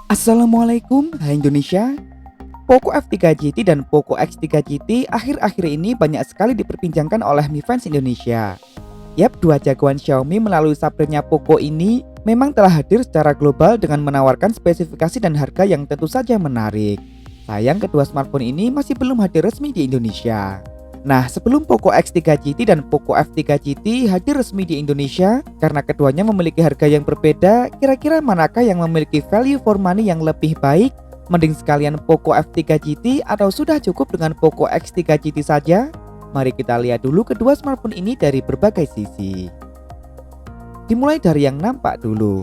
Assalamualaikum, hai Indonesia. Poco F3 GT dan Poco X3 GT akhir-akhir ini banyak sekali diperbincangkan oleh Mi Fans Indonesia. Yap, dua jagoan Xiaomi melalui sabrnya Poco ini memang telah hadir secara global dengan menawarkan spesifikasi dan harga yang tentu saja menarik. Sayang kedua smartphone ini masih belum hadir resmi di Indonesia. Nah, sebelum Poco X3 GT dan Poco F3 GT hadir resmi di Indonesia, karena keduanya memiliki harga yang berbeda, kira-kira manakah yang memiliki value for money yang lebih baik? Mending sekalian Poco F3 GT atau sudah cukup dengan Poco X3 GT saja? Mari kita lihat dulu kedua smartphone ini dari berbagai sisi. Dimulai dari yang nampak dulu.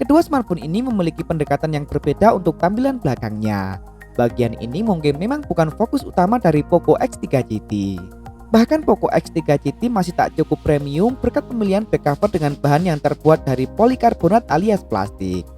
Kedua smartphone ini memiliki pendekatan yang berbeda untuk tampilan belakangnya. Bagian ini mungkin memang bukan fokus utama dari Poco X3 GT. Bahkan Poco X3 GT masih tak cukup premium berkat pemilihan back cover dengan bahan yang terbuat dari polikarbonat alias plastik.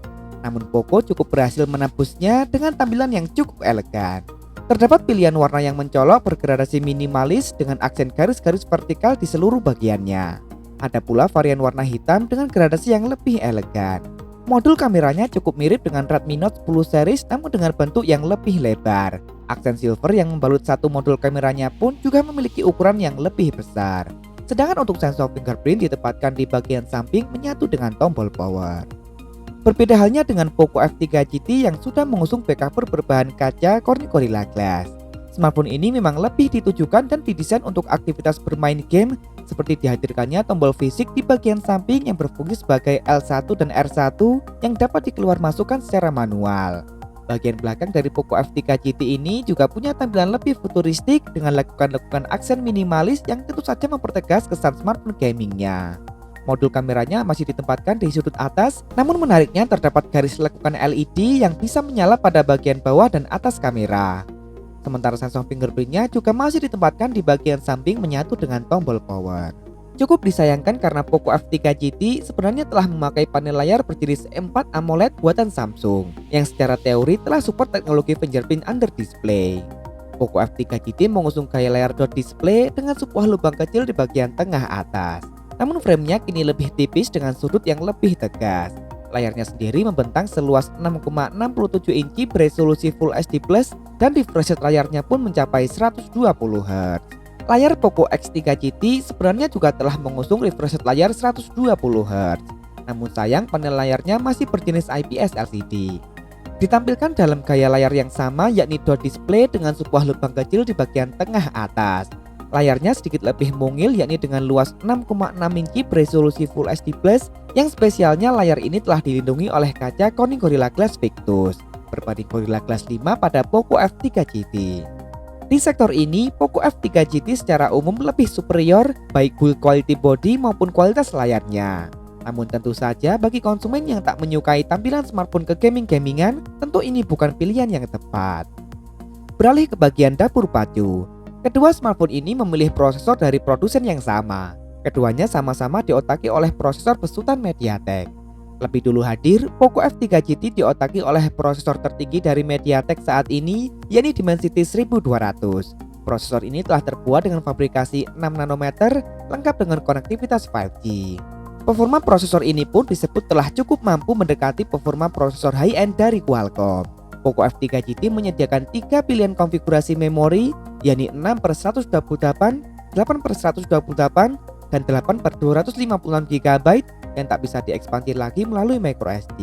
Namun Poco cukup berhasil menembusnya dengan tampilan yang cukup elegan. Terdapat pilihan warna yang mencolok bergradasi minimalis dengan aksen garis-garis vertikal di seluruh bagiannya. Ada pula varian warna hitam dengan gradasi yang lebih elegan. Modul kameranya cukup mirip dengan Redmi Note 10 series namun dengan bentuk yang lebih lebar. Aksen silver yang membalut satu modul kameranya pun juga memiliki ukuran yang lebih besar. Sedangkan untuk sensor fingerprint ditempatkan di bagian samping menyatu dengan tombol power. Berbeda halnya dengan Poco F3 GT yang sudah mengusung back cover berbahan kaca Corning Gorilla Glass. Smartphone ini memang lebih ditujukan dan didesain untuk aktivitas bermain game, seperti dihadirkannya tombol fisik di bagian samping yang berfungsi sebagai L1 dan R1 yang dapat dikeluar masukkan secara manual. Bagian belakang dari Poco F3 GT ini juga punya tampilan lebih futuristik dengan lekukan-lekukan aksen minimalis yang tentu saja mempertegas kesan smartphone gamingnya. Modul kameranya masih ditempatkan di sudut atas, namun menariknya terdapat garis lekukan LED yang bisa menyala pada bagian bawah dan atas kamera. Sementara sensor fingerprintnya juga masih ditempatkan di bagian samping menyatu dengan tombol power. Cukup disayangkan karena Poco F3 GT sebenarnya telah memakai panel layar berjenis 4 AMOLED buatan Samsung yang secara teori telah support teknologi fingerprint under display. Poco F3 GT mengusung gaya layar dot display dengan sebuah lubang kecil di bagian tengah atas. Namun framenya kini lebih tipis dengan sudut yang lebih tegas. Layarnya sendiri membentang seluas 6,67 inci beresolusi Full HD Plus dan refresh rate layarnya pun mencapai 120 Hz. Layar Poco X3 GT sebenarnya juga telah mengusung refresh rate layar 120 Hz. Namun sayang panel layarnya masih berjenis IPS LCD. Ditampilkan dalam gaya layar yang sama yakni dot display dengan sebuah lubang kecil di bagian tengah atas. Layarnya sedikit lebih mungil yakni dengan luas 6,6 inci beresolusi Full HD Plus yang spesialnya layar ini telah dilindungi oleh kaca Corning Gorilla Glass Victus berbanding Gorilla Glass 5 pada Poco F3 GT. Di sektor ini, Poco F3 GT secara umum lebih superior baik build quality body maupun kualitas layarnya. Namun tentu saja bagi konsumen yang tak menyukai tampilan smartphone ke gamingan, tentu ini bukan pilihan yang tepat. Beralih ke bagian dapur pacu. Kedua smartphone ini memilih prosesor dari produsen yang sama. Keduanya sama-sama diotaki oleh prosesor besutan MediaTek. Lebih dulu hadir, Poco F3 GT diotaki oleh prosesor tertinggi dari MediaTek saat ini, yakni Dimensity 1200. Prosesor ini telah terbuat dengan fabrikasi 6 nanometer, lengkap dengan konektivitas 5G. Performa prosesor ini pun disebut telah cukup mampu mendekati performa prosesor high-end dari Qualcomm. Poco F3 GT menyediakan 3 pilihan konfigurasi memori, yakni 6/128, 8/128, dan 8/256 GB yang tak bisa diekspansi lagi melalui microSD.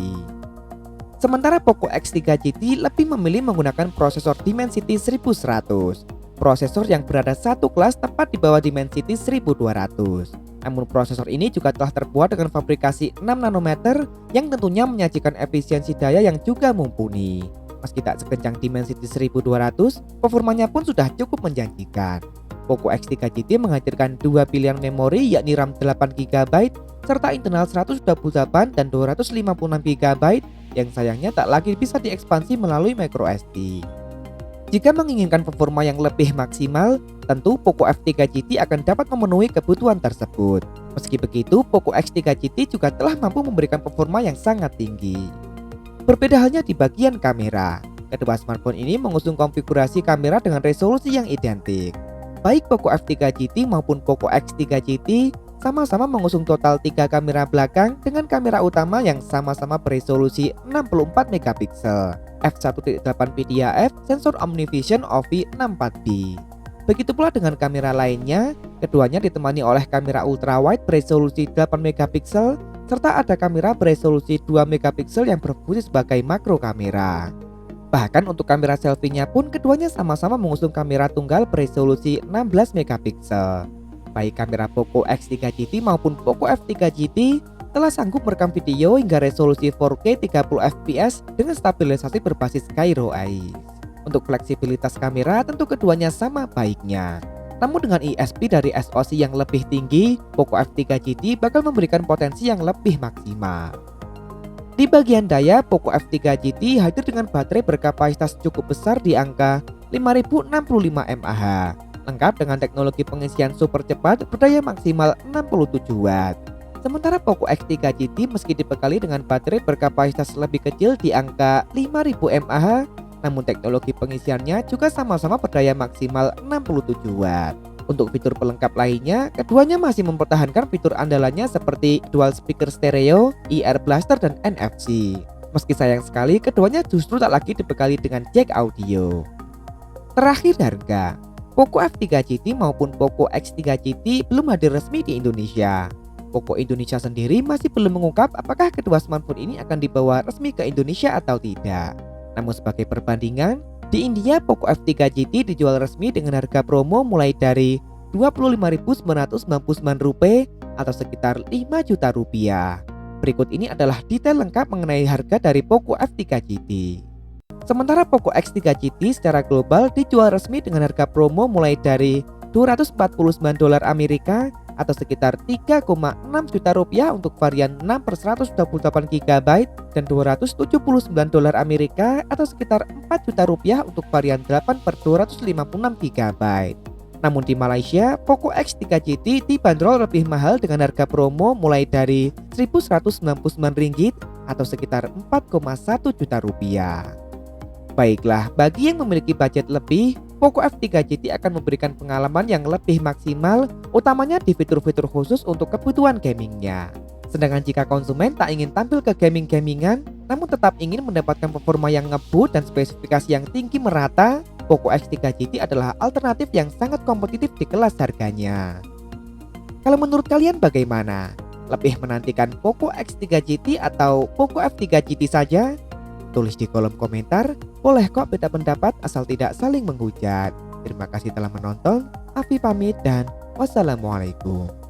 Sementara Poco X3 GT lebih memilih menggunakan prosesor Dimensity 1100, prosesor yang berada satu kelas tepat di bawah Dimensity 1200. Namun prosesor ini juga telah terbuat dengan fabrikasi 6 nanometer yang tentunya menyajikan efisiensi daya yang juga mumpuni. Meski tak sekencang Dimensity 1200, performanya pun sudah cukup menjanjikan. Poco X3 GT menghadirkan dua pilihan memori yakni RAM 8GB serta internal 128 dan 256 GB yang sayangnya tak lagi bisa diekspansi melalui microSD. Jika menginginkan performa yang lebih maksimal, tentu Poco F3 GT akan dapat memenuhi kebutuhan tersebut. Meski begitu, Poco X3 GT juga telah mampu memberikan performa yang sangat tinggi. Berbeda halnya di bagian kamera. Kedua smartphone ini mengusung konfigurasi kamera dengan resolusi yang identik. Baik Poco F3 GT maupun Poco X3 GT sama-sama mengusung total 3 kamera belakang dengan kamera utama yang sama-sama beresolusi 64 megapiksel, f1.8 PDAF, sensor OmniVision OV64B. Begitu pula dengan kamera lainnya, keduanya ditemani oleh kamera ultrawide beresolusi 8 megapiksel serta ada kamera beresolusi 2 megapiksel yang berfungsi sebagai makro kamera. Bahkan untuk kamera selfie-nya pun keduanya sama-sama mengusung kamera tunggal beresolusi 16 megapiksel. Baik kamera Poco X3 GT maupun Poco F3 GT telah sanggup merekam video hingga resolusi 4K 30 fps dengan stabilisasi berbasis Cairo Ice. Untuk fleksibilitas kamera tentu keduanya sama baiknya. Namun dengan ISP dari SoC yang lebih tinggi, Poco F3 GT bakal memberikan potensi yang lebih maksimal. Di bagian daya, Poco F3 GT hadir dengan baterai berkapasitas cukup besar di angka 5065 mAh, lengkap dengan teknologi pengisian super cepat berdaya maksimal 67 Watt. Sementara Poco X3 GT meski dibekali dengan baterai berkapasitas lebih kecil di angka 5000 mAh, namun teknologi pengisiannya juga sama-sama berdaya maksimal 67 Watt. Untuk fitur pelengkap lainnya, keduanya masih mempertahankan fitur andalannya seperti dual speaker stereo, IR blaster, dan NFC. Meski sayang sekali, keduanya justru tak lagi dibekali dengan jack audio. Terakhir harga, Poco F3 GT maupun Poco X3 GT belum hadir resmi di Indonesia. Poco Indonesia sendiri masih belum mengungkap apakah kedua smartphone ini akan dibawa resmi ke Indonesia atau tidak. Namun sebagai perbandingan, di India Poco F3 GT dijual resmi dengan harga promo mulai dari Rp25.999 atau sekitar 5 juta rupiah. Berikut ini adalah detail lengkap mengenai harga dari Poco F3 GT. Sementara Poco X3 GT secara global dijual resmi dengan harga promo mulai dari $249 Amerika atau sekitar 3,6 juta rupiah untuk varian 6/128 GB dan $279 Amerika atau sekitar 4 juta rupiah untuk varian 8/256 GB. Namun di Malaysia, Poco X3 GT dibanderol lebih mahal dengan harga promo mulai dari Rp1.199 atau sekitar 4,1 juta rupiah. Baiklah, bagi yang memiliki budget lebih, Poco F3 GT akan memberikan pengalaman yang lebih maksimal, utamanya di fitur-fitur khusus untuk kebutuhan gamingnya. Sedangkan jika konsumen tak ingin tampil ke gaming-gamingan, namun tetap ingin mendapatkan performa yang ngebut dan spesifikasi yang tinggi merata, Poco X3 GT adalah alternatif yang sangat kompetitif di kelas harganya. Kalau menurut kalian bagaimana? Lebih menantikan Poco X3 GT atau Poco F3 GT saja? Tulis di kolom komentar, boleh kok beda pendapat asal tidak saling menghujat. Terima kasih telah menonton, Afi pamit dan wassalamualaikum.